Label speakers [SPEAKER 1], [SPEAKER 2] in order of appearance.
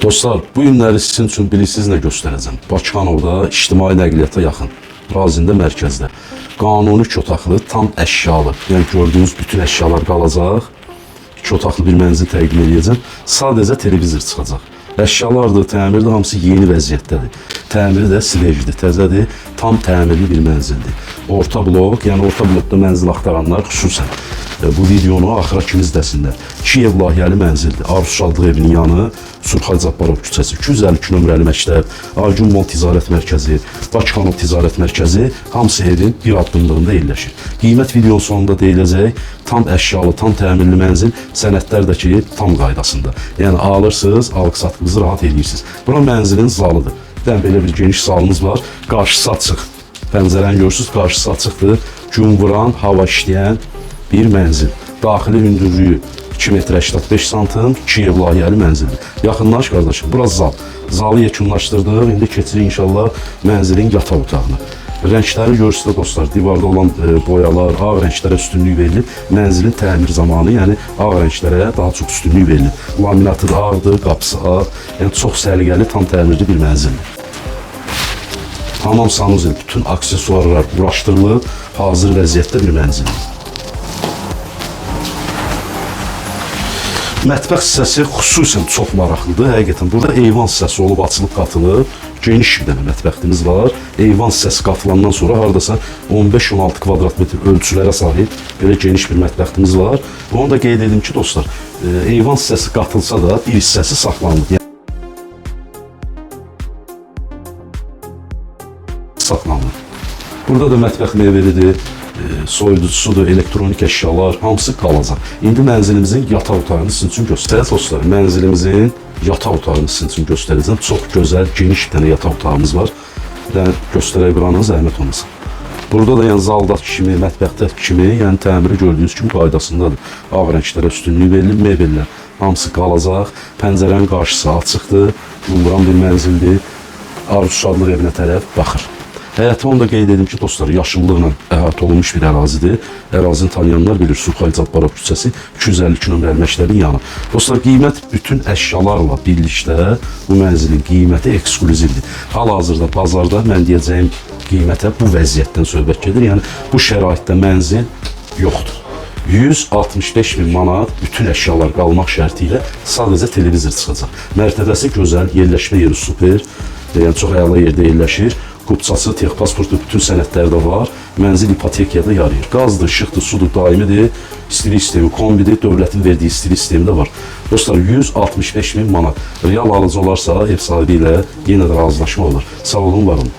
[SPEAKER 1] Dostlar, bu günləri sizin üçün bilirsiniz nə göstərəcəm. Bakıxanovda ictimai nəqliyyata yaxın, Razində mərkəzdə. Qanuni 2 otaqlı, tam əşyalı, yəni gördüyünüz bütün əşyalar qalacaq. 2 otaqlı bir mənzil təqdim edəcəm. Sadəcə televizor çıxacaq. Əşyalardır, təmirdir, hamısı yeni vəziyyətdədir. Təmiri də svejdir, təzədir, tam təmirli bir mənzildir. Orta blok, yəni orta blokda mənzil axtaranlar xüsusən bu videonu axıra kimi izləsinlər. Kiyev layihəli mənzildir. Arzu Şadlıq evinin yanı, Surxay Cabbarov küçəsi, 252 nömrəli məktəb, Argun Mall Ticarət Mərkəzi, Bakıxanov Ticarət Mərkəzi, hamısı evin bir addımlığında yerləşir. Qiymət videonun sonunda deyiləcək, tam əşyalı, tam təmirli mənzil, sənədlər də ki, tam qaydasında. Yəni alırsınız, alıq-satqınızı rahat edirsiniz. Bura mənzilin zalıdır. Belə bir geniş salımız var, qarşısı açıq. Pəncərəni görürsünüz, qarşısı açıqdır. Gün vuran, hava işləyən bir mənzil. Daxili hündürlüyü 2 metr 85 santim, Kiyev layihəli mənzildir. Yaxınlaş qardaşım, burası zal. Zalı yekunlaşdırdıq, indi keçirik inşallah mənzilin yataq otağına. Rəngləri görürsünüz dostlar, divarda olan boyalar, ağ rənglərə üstünlük verilir. Mənzilin təmir zamanı, yəni ağ rənglərə daha çox üstünlük verilir. Laminatı da ağdır, qapısı ağ, yəni çox səliqəli, tam təmirli bir mənzildir. Hamam sanuzel, bütün aksesuarlar uğraşdırılıb, hazır vəziyyətdə bir mənzildir. Mətbəx hissəsi xüsusən çox maraqlıdır. Həqiqətən burada eyvan hissəsi olub, açılıb qatılıb. Geniş bir dənə mətbəximiz var. Eyvan hissəsi qatılandan sonra hardasa 15-16 kvadrat metr ölçülərə sahib belə geniş bir mətbəximiz var. Onu da qeyd edim ki, dostlar, eyvan hissəsi qatılsa da bir hissəsi saxlanılır. Burada da mətbəx meyvəlidir, soyuducusudur, elektronik əşyalar, hamısı qalacaq. İndi mənzilimizin yataq otağını sizin üçün göstərəcəm. Dostlar, mənzilimizin yataq otağını sizin üçün göstərəcəm. Çox gözəl, geniş bir dənə yataq otağımız var. Bir dənə göstərək buranın zəhmət olmasın. Burada da yəni zaldakı kimi, mətbəxdəki kimi, yəni təmiri gördüyünüz kimi qaydasındadır. Ağ rənglərə üstünlük verilir, mebellər hamısı qalacaq. Pəncərənin qarşısı açıqdır, yumran bir mənzildir. Arzu Şadlıq evinə tərəf baxır. Həyətə onu da qeyd edim ki, dostlar, yaşıllıqla əhatə olunmuş bir ərazidir. Ərazini tanıyanlar bilir, Surxay Cabbarov küçəsi, 252 nömrəli məktəbin yanı. Dostlar, qiymət bütün əşyalarla birlikdə bu mənzilin qiyməti ekskluzivdir. Hal-hazırda bazarda mən deyəcəyim qiymətə bu vəziyyətdən söhbət gedir. Yəni, bu şəraitdə mənzil yoxdur. 165 bin manat bütün əşyalar qalmaq şərti ilə sadəcə televizor çıxacaq. Mərtəbəsi gözəl, yerləşmə yeri super, yəni çox əla yerdə yerləşir. Qubçası, texpasportu, bütün sənədləri də var. Mənzil ipotekaya da yarayır. Qazdır, işıqdır, sudur, daimidir. İstilik sistemi, kombidir, dövlətin verdiyi istilik sistemi də var. Dostlar, 165 bin manat. Real alıcı olarsa ev sahibi ilə yenə də razılaşma olur. Sağ olun, var olun.